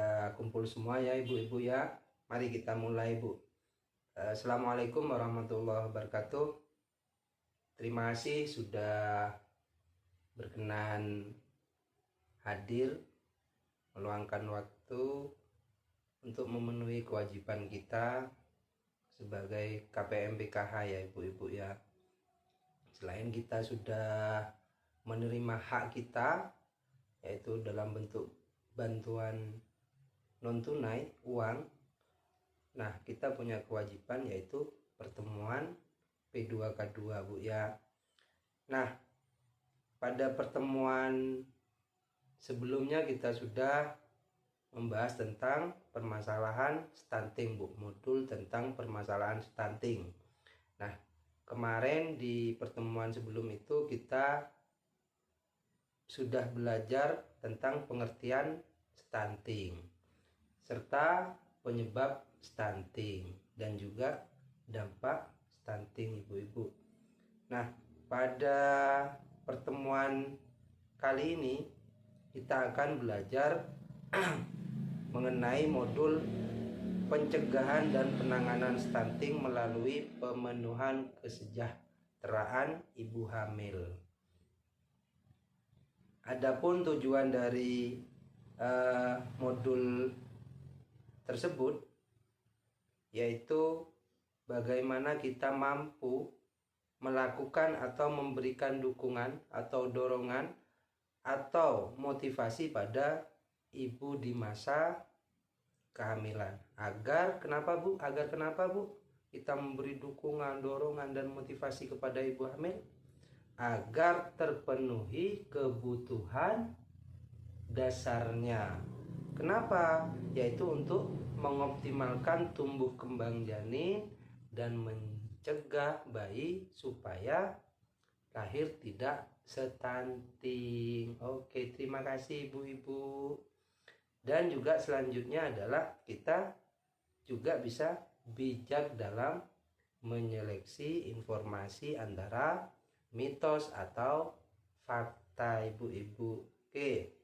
Sudah kumpul semua ya ibu-ibu ya. Mari kita mulai Bu. Assalamualaikum warahmatullahi wabarakatuh. Terima kasih sudah berkenan hadir meluangkan waktu untuk memenuhi kewajiban kita sebagai KPM PKH ya ibu-ibu ya. Selain kita sudah menerima hak kita, yaitu dalam bentuk bantuan non tunai uang, nah kita punya kewajiban yaitu pertemuan P2K2 Bu ya. Nah, pada pertemuan sebelumnya kita sudah membahas tentang permasalahan stunting Bu, modul tentang permasalahan stunting. Nah, kemarin di pertemuan sebelum itu kita sudah belajar tentang pengertian stunting serta penyebab stunting dan juga dampak stunting ibu-ibu. Nah, pada pertemuan kali ini kita akan belajar mengenai modul pencegahan dan penanganan stunting melalui pemenuhan kesejahteraan ibu hamil. Adapun tujuan dari modul tersebut yaitu bagaimana kita mampu melakukan atau memberikan dukungan atau dorongan atau motivasi pada ibu di masa kehamilan. Agar kenapa Bu? Kita memberi dukungan, dorongan dan motivasi kepada ibu hamil agar terpenuhi kebutuhan dasarnya. Kenapa? Yaitu untuk mengoptimalkan tumbuh kembang janin dan mencegah bayi supaya lahir tidak stunting. Oke, terima kasih ibu-ibu. Dan juga selanjutnya adalah kita juga bisa bijak dalam menyeleksi informasi antara mitos atau fakta ibu-ibu. Oke.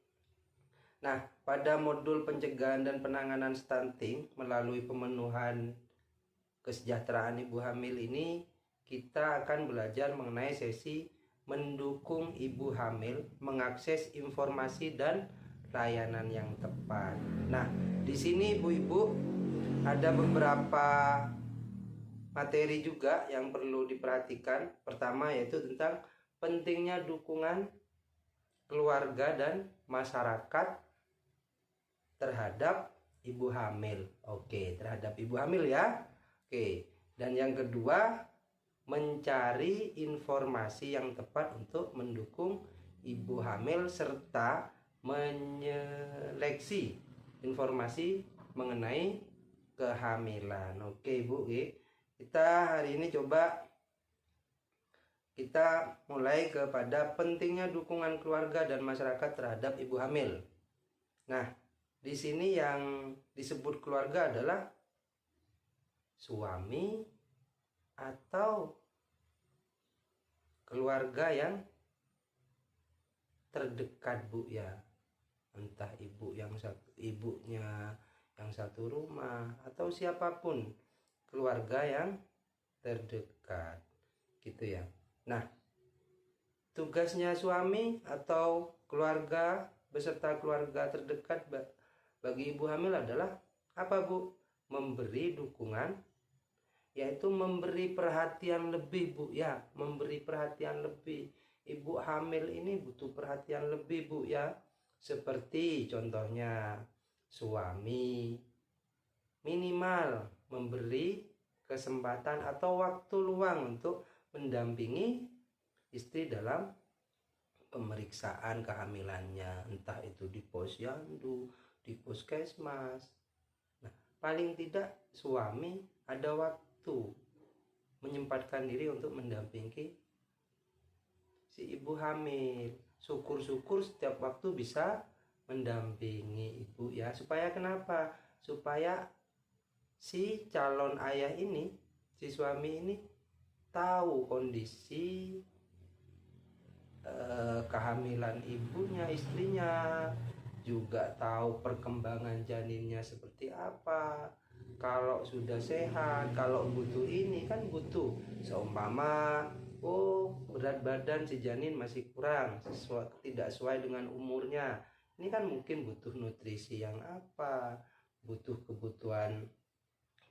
Nah, pada modul pencegahan dan penanganan stunting melalui pemenuhan kesejahteraan ibu hamil ini, kita akan belajar mengenai sesi mendukung ibu hamil mengakses informasi dan layanan yang tepat. Nah, di sini ibu-ibu ada beberapa materi juga yang perlu diperhatikan. Pertama yaitu tentang pentingnya dukungan keluarga dan masyarakat terhadap ibu hamil. Oke, terhadap ibu hamil ya. Oke, dan yang kedua mencari informasi yang tepat untuk mendukung ibu hamil serta menyeleksi informasi mengenai kehamilan. Oke Bu, kita hari ini coba kita mulai kepada pentingnya dukungan keluarga dan masyarakat terhadap ibu hamil. Nah, di sini yang disebut keluarga adalah suami atau keluarga yang terdekat Bu ya. Entah ibunya yang satu rumah atau siapapun keluarga yang terdekat gitu ya. Nah, tugasnya suami atau keluarga beserta keluarga terdekat bagi ibu hamil adalah apa Bu? Memberi dukungan, yaitu memberi perhatian lebih Bu ya, memberi perhatian lebih. Ibu hamil ini butuh perhatian lebih Bu ya. Seperti contohnya suami minimal memberi kesempatan atau waktu luang untuk mendampingi istri dalam pemeriksaan kehamilannya, entah itu di posyandu, di puskesmas. Nah, paling tidak suami ada waktu menyempatkan diri untuk mendampingi si ibu hamil. Syukur-syukur setiap waktu bisa mendampingi ibu ya. Supaya kenapa? Supaya si calon ayah ini, si suami ini tahu kondisi kehamilan ibunya, istrinya, juga tahu perkembangan janinnya seperti apa. Kalau sudah sehat, kalau butuh ini kan butuh, seumpama berat badan si janin masih kurang, tidak sesuai dengan umurnya, ini kan mungkin butuh nutrisi yang apa, butuh kebutuhan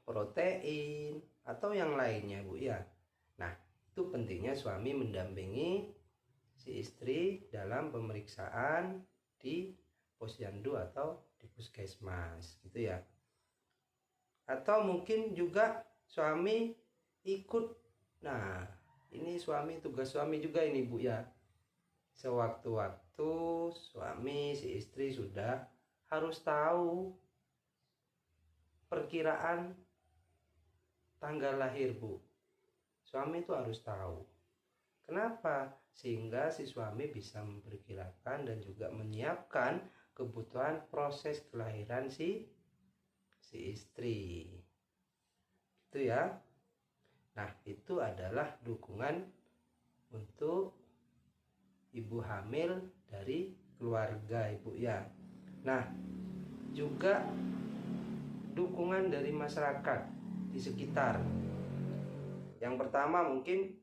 protein atau yang lainnya Bu ya. Nah, itu pentingnya suami mendampingi si istri dalam pemeriksaan di posyandu atau di puskesmas gitu ya. Atau mungkin juga suami ikut. Nah, ini tugas suami juga ini Bu ya. Sewaktu-waktu suami si istri sudah harus tahu perkiraan tanggal lahir Bu. Suami itu harus tahu. Kenapa? Sehingga si suami bisa memperkirakan dan juga menyiapkan kebutuhan proses kelahiran si istri. Itu ya. Nah, itu adalah dukungan untuk ibu hamil dari keluarga ibu ya. Nah, juga dukungan dari masyarakat di sekitar. Yang pertama mungkin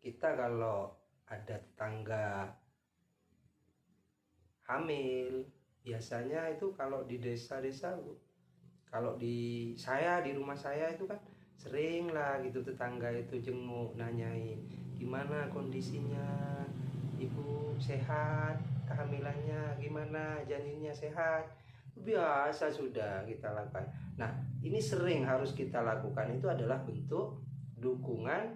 kita kalau ada tetangga hamil, biasanya itu kalau di desa-desa, kalau di rumah saya itu kan sering lah gitu tetangga itu jenguk, nanyain gimana kondisinya, ibu sehat, kehamilannya gimana, janinnya sehat. Biasa sudah kita lakukan. Nah, ini sering harus kita lakukan, itu adalah bentuk dukungan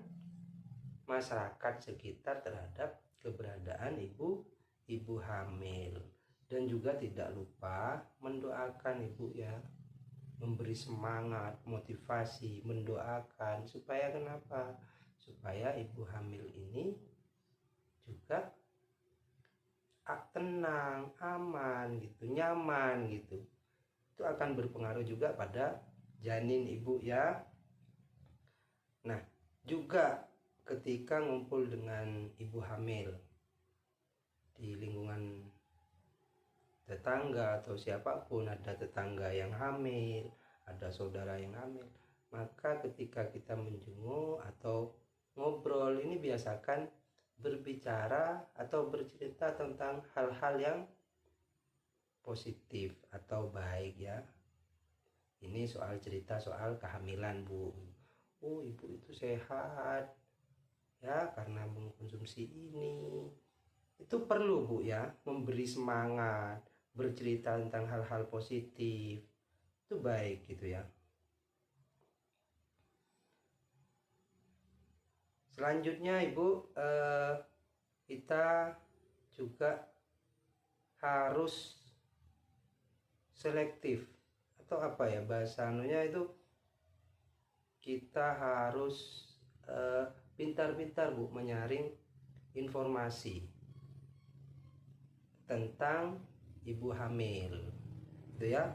masyarakat sekitar terhadap keberadaan ibu hamil. Dan juga tidak lupa mendoakan ibu ya, memberi semangat, motivasi, mendoakan supaya kenapa? Supaya ibu hamil ini juga tenang, aman gitu, nyaman gitu. Itu akan berpengaruh juga pada janin ibu ya. Nah, juga ketika ngumpul dengan ibu hamil di lingkungan tetangga atau siapapun, ada tetangga yang hamil, ada saudara yang hamil, maka ketika kita menjenguk atau ngobrol, ini biasakan berbicara atau bercerita tentang hal-hal yang positif atau baik ya. Ini soal cerita soal kehamilan Bu. Ibu itu sehat ya karena mengkonsumsi ini. Itu perlu Bu ya, memberi semangat, bercerita tentang hal-hal positif. Itu baik gitu ya. Selanjutnya Ibu, kita juga harus selektif, atau apa ya bahasa anunya itu, kita harus pintar-pintar Bu menyaring informasi tentang ibu hamil itu ya.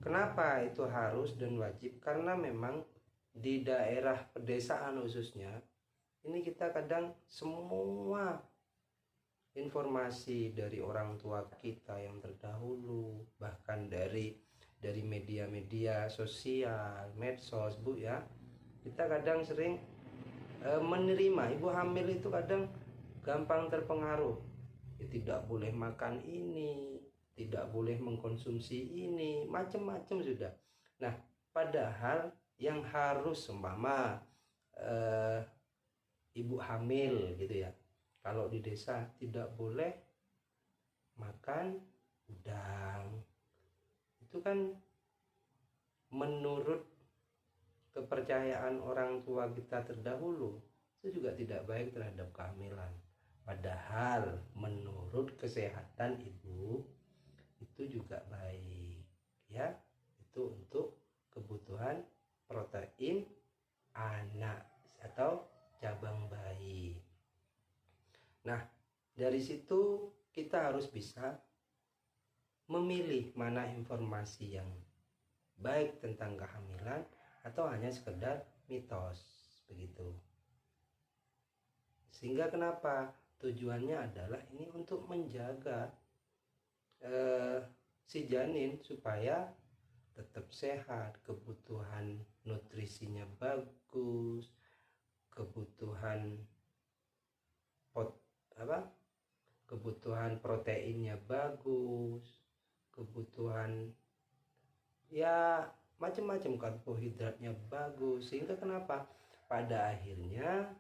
Kenapa itu harus dan wajib? Karena memang di daerah pedesaan khususnya ini kita kadang semua informasi dari orang tua kita yang terdahulu, bahkan dari media-media sosial, medsos Bu ya, kita kadang sering menerima ibu hamil itu kadang gampang terpengaruh. Tidak boleh makan ini, tidak boleh mengkonsumsi ini, macam-macam sudah. Nah, padahal yang harus seumpama ibu hamil gitu ya, kalau di desa tidak boleh makan udang. Itu kan menurut kepercayaan orang tua kita terdahulu, itu juga tidak baik terhadap kehamilan. Padahal menurut kesehatan ibu itu juga baik ya, itu untuk kebutuhan protein anak atau cabang bayi. Nah, dari situ kita harus bisa memilih mana informasi yang baik tentang kehamilan atau hanya sekedar mitos begitu. Sehingga kenapa? Tujuannya adalah ini untuk menjaga si janin supaya tetap sehat, kebutuhan nutrisinya bagus, kebutuhan kebutuhan proteinnya bagus, kebutuhan ya macam-macam karbohidratnya bagus, sehingga kenapa pada akhirnya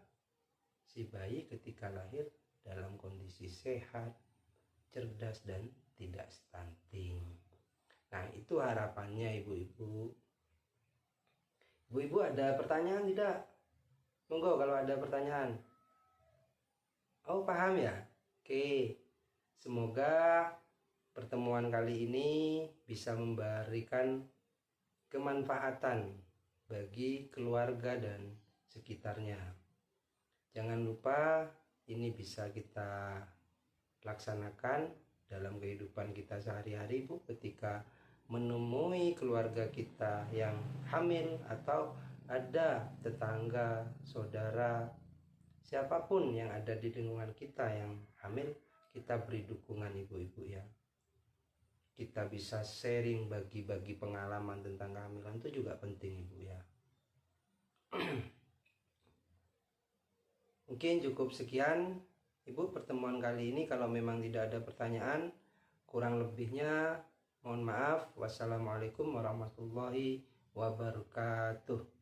si bayi ketika lahir dalam kondisi sehat, cerdas, dan tidak stunting. Nah, itu harapannya ibu-ibu. Ibu-ibu ada pertanyaan tidak? Monggo kalau ada pertanyaan. Oh, paham ya? Oke. Semoga pertemuan kali ini bisa memberikan kemanfaatan bagi keluarga dan sekitarnya. Jangan lupa ini bisa kita laksanakan dalam kehidupan kita sehari-hari, Bu, ketika menemui keluarga kita yang hamil atau ada tetangga, saudara, siapapun yang ada di lingkungan kita yang hamil, kita beri dukungan ibu-ibu ya. Kita bisa sharing, bagi-bagi pengalaman tentang kehamilan, itu juga penting ibu ya. Mungkin cukup sekian ibu pertemuan kali ini. Kalau memang tidak ada pertanyaan, kurang lebihnya mohon maaf. Wassalamualaikum warahmatullahi wabarakatuh.